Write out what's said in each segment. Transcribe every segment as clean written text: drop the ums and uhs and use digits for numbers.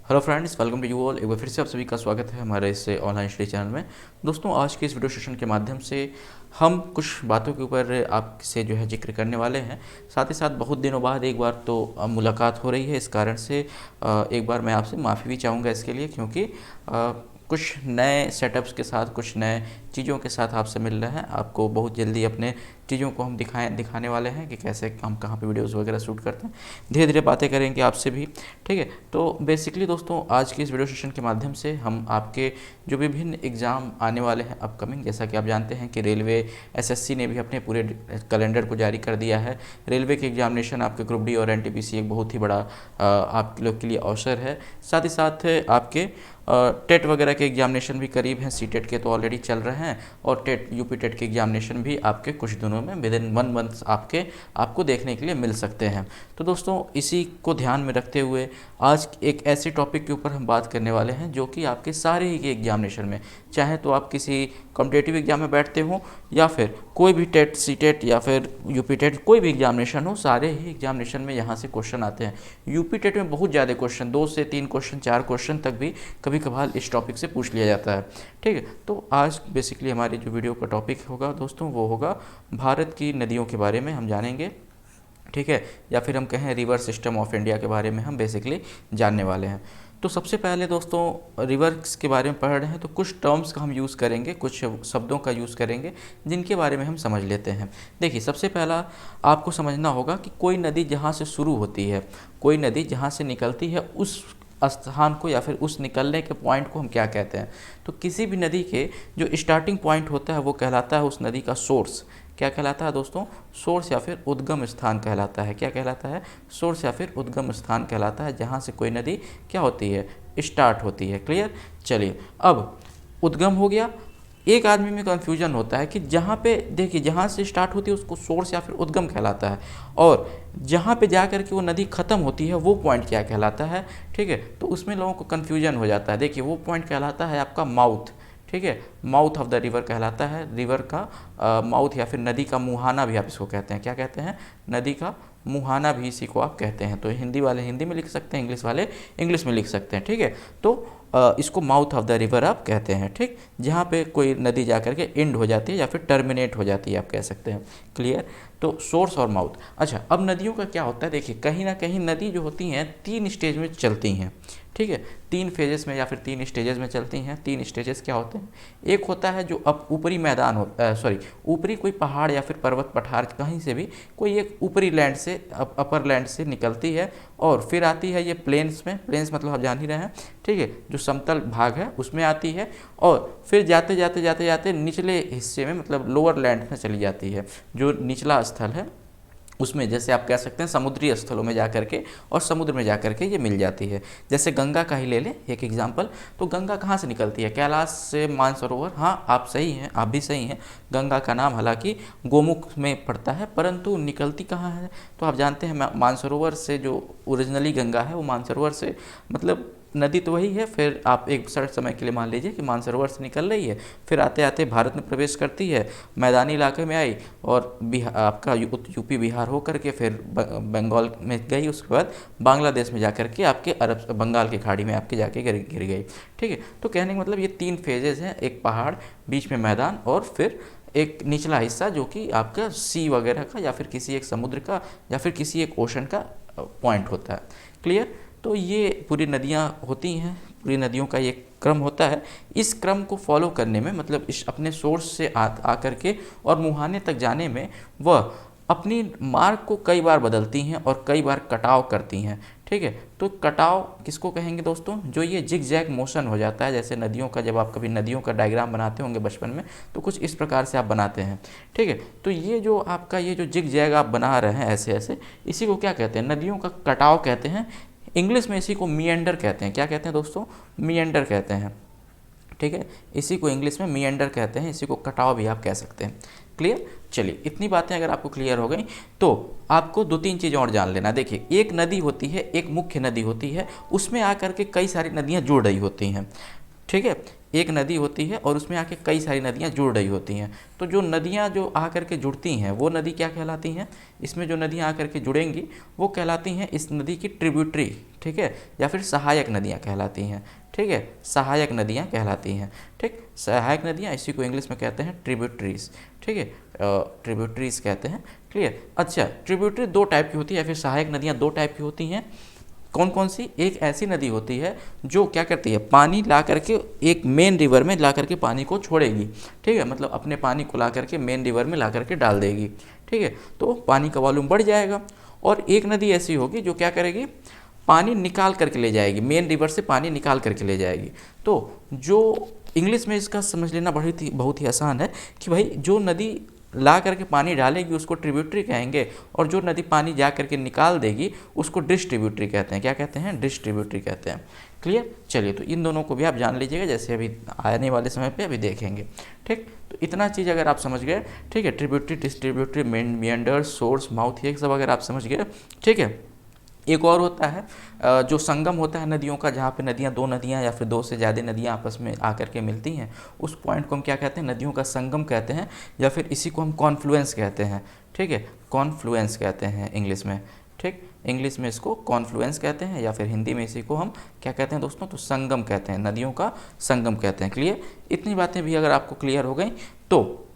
Hello friends, welcome to you all. एक बार फिर से आप सभी का स्वागत है हमारे इस ऑनलाइन स्टडी चैनल में। दोस्तों, आज के इस वीडियो सेशन के माध्यम से हम कुछ बातों के ऊपर आपसे जो है जिक्र करने वाले हैं। साथ ही साथ बहुत दिनों बाद एक बार तो मुलाकात हो रही है, इस कारण से एक बार मैं आपसे माफ़ी भी चाहूँगा इसके लिए, क्योंकि कुछ नए सेटअप्स के साथ, कुछ नए चीज़ों के साथ आपसे मिल रहे हैं। आपको बहुत जल्दी अपने चीज़ों को हम दिखाने वाले हैं कि कैसे हम कहाँ पे वीडियोस वगैरह शूट करते हैं। धीरे धीरे बातें करेंगे आपसे भी, ठीक है। तो बेसिकली दोस्तों, आज की इस वीडियो सेशन के माध्यम से हम आपके जो विभिन्न एग्ज़ाम आने वाले हैं अपकमिंग, जैसा कि आप जानते हैं कि रेलवे एसएससी ने भी अपने पूरे कैलेंडर को जारी कर दिया है। रेलवे के एग्जामिनेशन, आपके ग्रुप डी और एनटीपीसी एक बहुत ही बड़ा आप लोग के लिए अवसर है। साथ ही साथ आपके टेट वगैरह के एग्जामिनेशन भी करीब हैं। सीटेट के तो ऑलरेडी चल रहे हैं, और टेट यूपी टेट के एग्जामिनेशन भी आपके कुछ दिनों में विद इन 1 मंथ आपको देखने के लिए मिल सकते हैं। तो दोस्तों, इसी को ध्यान में रखते हुए आज एक ऐसे टॉपिक के ऊपर हम बात करने वाले हैं जो कि आपके सारे ही के एग्जामिनेशन में, चाहे तो आप किसी कॉम्पिटेटिव एग्जाम में बैठते हो या फिर कोई भी टेट सीटेट या फिर यूपी टेट कोई भी एग्जामिनेशन हो, सारे ही एग्जामिनेशन में यहाँ से क्वेश्चन आते हैं। यूपी टेट में बहुत ज़्यादा क्वेश्चन, 2 से 3 क्वेश्चन, 4 क्वेश्चन तक भी कभी कभार इस टॉपिक से पूछ लिया जाता है, ठीक है। तो आज बेसिकली हमारी जो वीडियो का टॉपिक होगा दोस्तों, वो होगा भारत की नदियों के बारे में हम जानेंगे, ठीक है। या फिर हम कहें रिवर सिस्टम ऑफ इंडिया के बारे में हम बेसिकली जानने वाले हैं। तो सबसे पहले दोस्तों, रिवर्स के बारे में पढ़ रहे हैं तो कुछ टर्म्स का हम यूज़ करेंगे, कुछ शब्दों का यूज़ करेंगे जिनके बारे में हम समझ लेते हैं। देखिए, सबसे पहला आपको समझना होगा कि कोई नदी जहाँ से शुरू होती है, कोई नदी जहाँ से निकलती है, उस स्थान को या फिर उस निकलने के पॉइंट को हम क्या कहते हैं। तो किसी भी नदी के जो स्टार्टिंग पॉइंट होता है वो कहलाता है उस नदी का सोर्स। क्या कहलाता है दोस्तों? सोर्स या फिर उद्गम स्थान कहलाता है। क्या कहलाता है? सोर्स या फिर उद्गम स्थान कहलाता है, जहाँ से कोई नदी क्या होती है, स्टार्ट होती है। क्लियर? चलिए, अब उद्गम हो गया। एक आदमी में कन्फ्यूजन होता है कि जहाँ पे देखिए, जहाँ से स्टार्ट होती है उसको सोर्स या फिर उद्गम कहलाता है, और जहाँ पे जा कर के वो नदी ख़त्म होती है वो पॉइंट क्या कहलाता है, ठीक है। तो उसमें लोगों को कन्फ्यूजन हो जाता है। देखिए, वो पॉइंट कहलाता है आपका माउथ, ठीक है। माउथ ऑफ द रिवर कहलाता है, रिवर का माउथ या फिर नदी का मुहाना भी आप इसको कहते हैं। क्या कहते हैं? नदी का मुहाना भी इसी को आप कहते हैं। तो हिंदी वाले हिंदी में लिख सकते हैं, इंग्लिश वाले इंग्लिश में लिख सकते हैं, ठीक है। तो इसको माउथ ऑफ द रिवर आप कहते हैं, ठीक। जहाँ पे कोई नदी जा कर के एंड हो जाती है या फिर टर्मिनेट हो जाती है, आप कह सकते हैं। क्लियर? तो सोर्स और माउथ। अच्छा, अब नदियों का क्या होता है? देखिए, कहीं ना कहीं नदी जो होती हैं 3 स्टेज में चलती हैं, ठीक है। 3 फेजेस में या फिर 3 स्टेजेस में चलती हैं। 3 स्टेजेस क्या होते हैं? एक होता है जो अब ऊपरी मैदान होता है, सॉरी, ऊपरी कोई पहाड़ या फिर पर्वत पठार, कहीं से भी कोई एक ऊपरी लैंड से, अपर लैंड से निकलती है, और फिर आती है ये प्लेन्स में। प्लेन्स मतलब आप जान ही रहे हैं, ठीक है, जो समतल भाग है उसमें आती है, और फिर जाते जाते जाते जाते निचले हिस्से में, मतलब लोअर लैंड में चली जाती है, जो निचला स्थल है उसमें, जैसे आप कह सकते हैं समुद्री स्थलों में जाकर के और समुद्र में जाकर के ये मिल जाती है। जैसे गंगा का ही ले लें एक एग्जांपल। तो गंगा कहाँ से निकलती है? कैलाश से मानसरोवर। हाँ, आप सही हैं, आप भी सही हैं। गंगा का नाम हालांकि गोमुख में पड़ता है, परंतु निकलती कहाँ है? तो आप जानते हैं मानसरोवर से, जो ओरिजिनली गंगा है वो मानसरोवर से, मतलब नदी तो वही है। फिर आप एक सर्ट समय के लिए मान लीजिए कि मानसरोवर से निकल रही है, फिर आते आते भारत में प्रवेश करती है, मैदानी इलाके में आई, और आपका यूपी बिहार हो करके फिर बंगाल में गई, उसके बाद बांग्लादेश में जाकर के आपके अरब बंगाल की खाड़ी में आपके जाके गिर गई, ठीक है। तो कहने का मतलब ये 3 फेजेस हैं, एक पहाड़, बीच में मैदान, और फिर एक निचला हिस्सा जो कि आपका सी वगैरह का या फिर किसी एक समुद्र का या फिर किसी एक ओशन का पॉइंट होता है। क्लियर? तो ये पूरी नदियाँ होती हैं, पूरी नदियों का ये क्रम होता है। इस क्रम को फॉलो करने में, मतलब इस अपने सोर्स से आकर के और मुहाने तक जाने में वह अपनी मार्ग को कई बार बदलती हैं और कई बार कटाव करती हैं, ठीक है। तो कटाव किसको कहेंगे दोस्तों? जो ये जिग जैग मोशन हो जाता है, जैसे नदियों का, जब आप कभी नदियों का डायग्राम बनाते होंगे बचपन में, तो कुछ इस प्रकार से आप बनाते हैं, ठीक है। तो ये जो आपका ये जो जिग जैग आप बना रहे हैं ऐसे ऐसे, इसी को क्या कहते हैं? नदियों का कटाव कहते हैं। इंग्लिश में इसी को मिएंडर कहते हैं। क्या कहते हैं दोस्तों? मिएंडर कहते हैं, ठीक है। इसी को इंग्लिश में मिएंडर कहते हैं, इसी को कटाव भी आप कह सकते हैं। क्लियर? चलिए, इतनी बातें अगर आपको क्लियर हो गई तो आपको 2-3 चीज़ें और जान लेना। देखिए, एक नदी होती है, एक मुख्य नदी होती है, उसमें आकर के कई सारी नदियाँ जुड़ रही होती हैं, ठीक है। एक नदी होती है और उसमें आके कई सारी नदियाँ जुड़ रही होती हैं। तो जो नदियाँ जो आकर के जुड़ती हैं वो नदी क्या कहलाती हैं, इसमें जो नदियाँ आकर के जुड़ेंगी वो कहलाती हैं इस नदी की ट्रिब्यूटरी, ठीक है, या फिर सहायक नदियाँ कहलाती हैं, ठीक है, सहायक नदियाँ कहलाती हैं, ठीक। सहायक नदियाँ इसी को इंग्लिश में कहते हैं ट्रिब्यूटरीज, ठीक है, ट्रिब्यूटरीज कहते हैं, क्लियर। अच्छा, ट्रिब्यूटरी दो टाइप की होती है या फिर सहायक नदियाँ दो टाइप की होती हैं। कौन कौन सी? एक ऐसी नदी होती है जो क्या करती है, पानी ला करके एक मेन रिवर में ला करके पानी को छोड़ेगी, ठीक है, मतलब अपने पानी को ला करके मेन रिवर में ला करके डाल देगी, ठीक है, तो पानी का वॉल्यूम बढ़ जाएगा। और एक नदी ऐसी होगी जो क्या करेगी, पानी निकाल करके ले जाएगी, मेन रिवर से पानी निकाल करके ले जाएगी। तो जो इंग्लिश में इसका समझ लेना बहुत ही आसान है कि भाई जो नदी ला करके पानी डालेगी उसको ट्रिब्यूटरी कहेंगे, और जो नदी पानी जा करके निकाल देगी उसको डिस्ट्रीब्यूटरी कहते हैं। क्या कहते हैं? डिस्ट्रीब्यूटरी कहते हैं, क्लियर। चलिए, तो इन दोनों को भी आप जान लीजिएगा, जैसे अभी आने वाले समय पे अभी देखेंगे, ठीक। तो इतना चीज़ अगर आप समझ गए, ठीक है, tributary, distributary, Mendhar, source, mouth, ये सब अगर आप समझ गए, ठीक है। एक और होता है जो संगम होता है नदियों का, जहाँ पे नदियाँ, दो नदियाँ या फिर दो से ज़्यादा नदियाँ आपस में आकर के मिलती हैं, उस पॉइंट को हम क्या कहते हैं? नदियों का संगम कहते हैं, या फिर इसी को हम कॉन्फ्लुएंस कहते हैं, ठीक है, कॉन्फ्लुएंस कहते हैं इंग्लिश में, ठीक। इंग्लिश में इसको कॉन्फ्लुएंस कहते हैं, या फिर हिंदी में इसी को हम क्या कहते हैं दोस्तों? तो संगम कहते हैं, नदियों का संगम कहते हैं, क्लियर। इतनी बातें भी अगर आपको क्लियर हो गई तो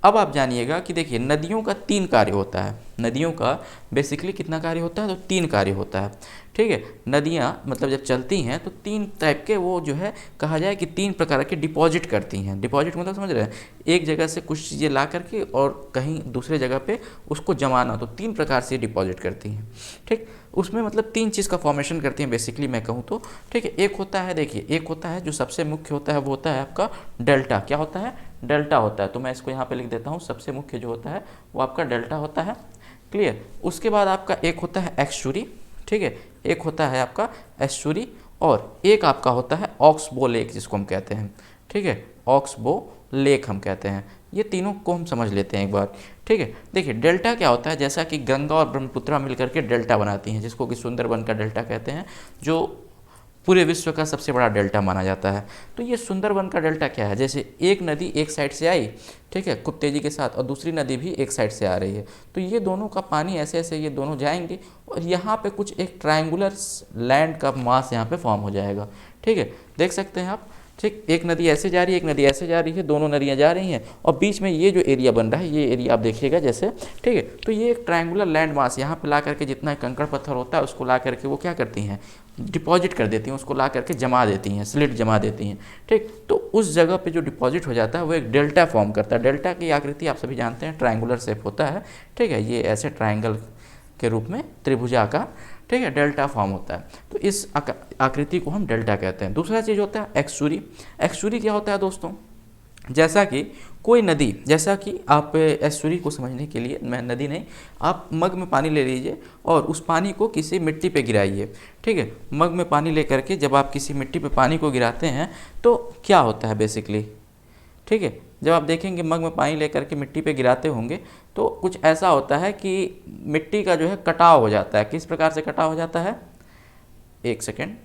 अब आप जानिएगा कि देखिए नदियों का 3 कार्य होता है। नदियों का बेसिकली कितना कार्य होता है? तो 3 कार्य होता है, ठीक है। नदियाँ मतलब जब चलती हैं तो 3 टाइप के वो जो है कहा जाए कि 3 प्रकार के डिपॉजिट करती हैं। डिपॉजिट मतलब समझ रहे हैं, एक जगह से कुछ चीज़ें ला करके और कहीं दूसरे जगह पे उसको जमाना, तो 3 प्रकार से डिपॉजिट करती हैं, ठीक। उसमें मतलब 3 चीज़ का फॉर्मेशन करती हैं बेसिकली मैं कहूँ तो, ठीक है। एक होता है, देखिए, एक होता है जो सबसे मुख्य होता है, वो होता है आपका डेल्टा। क्या होता है? डेल्टा होता है। तो मैं इसको यहाँ पे लिख देता हूँ, सबसे मुख्य जो होता है वो आपका डेल्टा होता है, क्लियर। उसके बाद आपका एक होता है एक्सचुरी, ठीक है, एक होता है आपका एस्चुरी, और एक आपका होता है ऑक्सबो लेक जिसको हम कहते हैं, ठीक है, ऑक्सबो लेक हम कहते हैं। ये तीनों को हम समझ लेते हैं एक बार, ठीक है। देखिए डेल्टा क्या होता है, जैसा कि गंगा और ब्रह्मपुत्रा मिलकर के डेल्टा बनाती हैं, जिसको कि सुंदरबन का डेल्टा कहते हैं, जो पूरे विश्व का सबसे बड़ा डेल्टा माना जाता है। तो ये सुंदरबन का डेल्टा क्या है, जैसे एक नदी एक साइड से आई, ठीक है, खूब तेज़ी के साथ, और दूसरी नदी भी एक साइड से आ रही है, तो ये दोनों का पानी ऐसे ऐसे ये दोनों जाएंगे, और यहाँ पे कुछ एक ट्रायंगुलर लैंड का मास यहाँ पे फॉर्म हो जाएगा, ठीक है, देख सकते हैं आप, ठीक। एक नदी ऐसे जा रही है, एक नदी ऐसे जा रही है, दोनों नदियाँ जा रही हैं, और बीच में ये जो एरिया बन रहा है, ये एरिया आप देखिएगा जैसे, ठीक है। तो ये एक ट्रायंगुलर लैंड मास यहाँ पे ला करके जितना कंकड़ पत्थर होता है उसको ला करके वो क्या करती हैं? डिपॉजिट कर देती हैं, उसको ला करके जमा देती हैं, स्लिट जमा देती हैं, ठीक। तो उस जगह पे जो डिपॉजिट हो जाता है वो एक डेल्टा फॉर्म करता है। डेल्टा की आकृति आप सभी जानते हैं, ट्रायंगुलर शेप होता है, ठीक है, ये ऐसे ट्रायंगल के रूप में त्रिभुजाकार, ठीक है, डेल्टा फॉर्म होता है। तो इस आकृति को हम डेल्टा कहते हैं। दूसरा चीज़ होता है एक्सचुरी। एक्सचुरी क्या होता है दोस्तों? जैसा कि कोई नदी, जैसा कि आप एस्चुरी को समझने के लिए, मैं नदी नहीं, आप मग में पानी ले लीजिए और उस पानी को किसी मिट्टी पे गिराइए, ठीक है। मग में पानी ले करके जब आप किसी मिट्टी पे पानी को गिराते हैं तो क्या होता है बेसिकली, ठीक है, जब आप देखेंगे मग में पानी ले करके मिट्टी पे गिराते होंगे तो कुछ ऐसा होता है कि मिट्टी का जो है कटाव हो जाता है। किस प्रकार से कटाव हो जाता है? एक सेकेंड,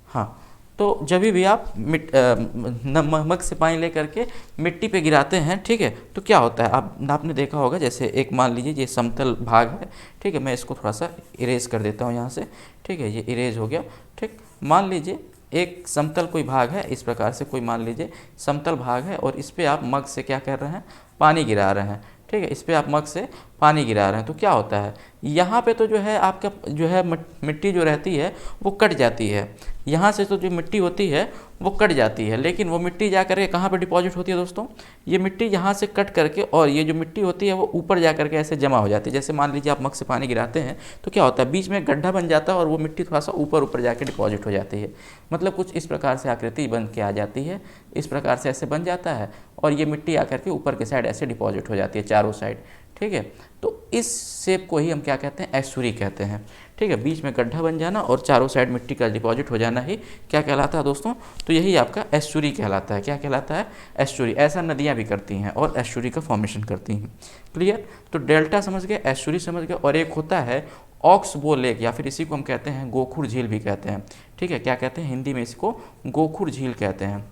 हाँ, तो जब भी आप मग से पानी ले करके मिट्टी पे गिराते हैं, ठीक है, तो क्या होता है, आपने देखा होगा, जैसे एक मान लीजिए ये समतल भाग है, ठीक है, मैं इसको थोड़ा सा इरेज कर देता हूँ यहाँ से, ठीक है, ये इरेज हो गया, ठीक। मान लीजिए एक समतल कोई भाग है, इस प्रकार से कोई मान लीजिए समतल भाग है, और इस पर आप मग से क्या कर रहे हैं? पानी गिरा रहे हैं, ठीक है, इस पर आप मग से पानी गिरा रहे हैं, तो क्या होता है, यहाँ पे तो जो है आपका जो है मिट्टी जो रहती है वो कट जाती है, यहाँ से तो जो मिट्टी होती है वो कट जाती है, लेकिन वो मिट्टी जा करके कहाँ पे डिपॉजिट होती है दोस्तों? ये मिट्टी यहाँ से कट करके, और ये जो मिट्टी होती है वो ऊपर जा करके ऐसे जमा हो जाती है। जैसे मान लीजिए आप मग से पानी गिराते हैं तो क्या होता है, बीच में गड्ढा बन जाता है और वो मिट्टी थोड़ा सा ऊपर ऊपर जाके डिपॉजिट हो जाती है। मतलब कुछ इस प्रकार से आकृति बन के आ जाती है, इस प्रकार से ऐसे बन जाता है, और ये मिट्टी आकर के ऊपर के साइड ऐसे डिपॉजिट हो जाती है चारों साइड, ठीक है। तो इस शेप को ही हम क्या कहते हैं? एस्चुरी कहते हैं, ठीक। ठीक है, बीच में गड्ढा बन जाना और चारों साइड मिट्टी का डिपॉजिट हो जाना ही क्या कहलाता है दोस्तों, तो यही आपका एस्चुरी कहलाता है। क्या कहलाता है, एस्चुरी। ऐसा नदियाँ भी करती हैं और एस्चुरी का फॉर्मेशन करती हैं। क्लियर, तो डेल्टा समझ गए, एस्चुरी समझ गए, और एक होता है ऑक्सबो लेक, या फिर इसी को हम कहते हैं गोखुर झील भी कहते हैं। ठीक है, क्या कहते हैं हिंदी में इसको, गोखुर झील कहते हैं।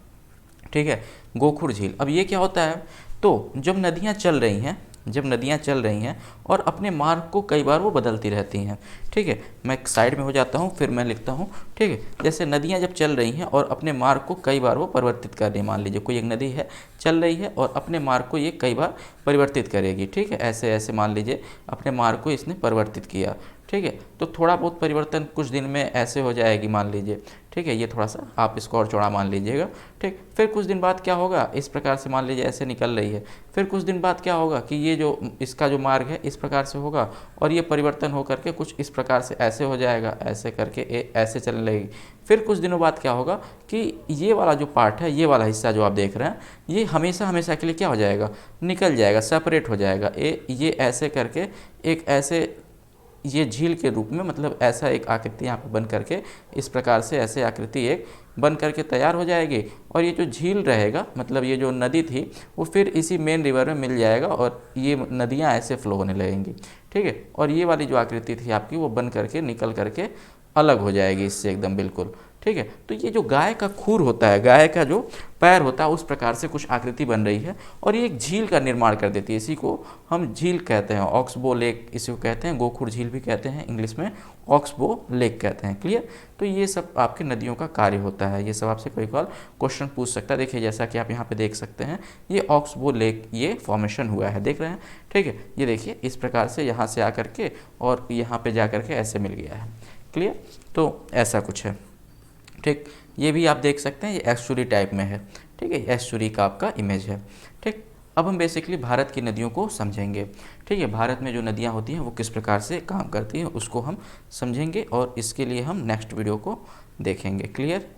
ठीक है, गोखुर झील। अब ये क्या होता है, तो जब नदियाँ चल रही हैं, जब नदियाँ चल रही हैं और अपने मार्ग को कई बार वो बदलती रहती हैं। ठीक है, मैं साइड में हो जाता हूँ, फिर मैं लिखता हूँ। ठीक है, जैसे नदियाँ जब चल रही हैं और अपने मार्ग को कई बार वो परिवर्तित कर रही है, मान लीजिए कोई एक नदी है चल रही है और अपने मार्ग को ये कई बार परिवर्तित करेगी। ठीक है, ऐसे ऐसे मान लीजिए अपने मार्ग को इसने परिवर्तित किया। ठीक है, तो थोड़ा बहुत परिवर्तन कुछ दिन में ऐसे हो जाएगी मान लीजिए। ठीक है, ये थोड़ा सा आप इसको और चौड़ा मान लीजिएगा। ठीक, फिर कुछ दिन बाद क्या होगा, इस प्रकार से मान लीजिए ऐसे निकल रही है। फिर कुछ दिन बाद क्या होगा कि ये जो इसका जो मार्ग है इस प्रकार से होगा और ये परिवर्तन हो करके कुछ इस प्रकार से ऐसे हो जाएगा, ऐसे करके ऐसे चलने लगेगी। फिर कुछ दिनों बाद क्या होगा कि ये वाला जो पार्ट है, ये वाला हिस्सा जो आप देख रहे हैं, ये हमेशा हमेशा के लिए क्या हो जाएगा, निकल जाएगा, सेपरेट हो जाएगा। ये ऐसे करके एक ऐसे ये झील के रूप में, मतलब ऐसा एक आकृति यहाँ पर बन करके इस प्रकार से ऐसे आकृति एक बन करके तैयार हो जाएगी। और ये जो झील रहेगा, मतलब ये जो नदी थी, वो फिर इसी मेन रिवर में मिल जाएगा और ये नदियाँ ऐसे फ्लो होने लगेंगी। ठीक है, और ये वाली जो आकृति थी आपकी वो बन करके निकल करके अलग हो जाएगी इससे एकदम बिल्कुल। ठीक है, तो ये जो गाय का खूर होता है, गाय का जो पैर होता है, उस प्रकार से कुछ आकृति बन रही है और ये एक झील का निर्माण कर देती है। इसी को हम झील कहते हैं, ऑक्सबो लेक इसी को कहते हैं, गोखुर झील भी कहते हैं, इंग्लिश में ऑक्सबो लेक कहते हैं। क्लियर, तो ये सब आपके नदियों का कार्य होता है। ये सब आपसे कोई क्वेश्चन पूछ सकता है। देखिए जैसा कि आप यहाँ पे देख सकते हैं, ये ऑक्सबो लेक ये फॉर्मेशन हुआ है, देख रहे हैं। ठीक है, ये देखिए इस प्रकार से यहाँ से आकर के और यहाँ पे जा कर के ऐसे मिल गया है। क्लियर, तो ऐसा कुछ है। ठीक, ये भी आप देख सकते हैं, ये एस्चुरी टाइप में है। ठीक है, एस्चुरी का आपका इमेज है। ठीक, अब हम बेसिकली भारत की नदियों को समझेंगे। ठीक है, भारत में जो नदियाँ होती हैं वो किस प्रकार से काम करती हैं उसको हम समझेंगे और इसके लिए हम नेक्स्ट वीडियो को देखेंगे। क्लियर।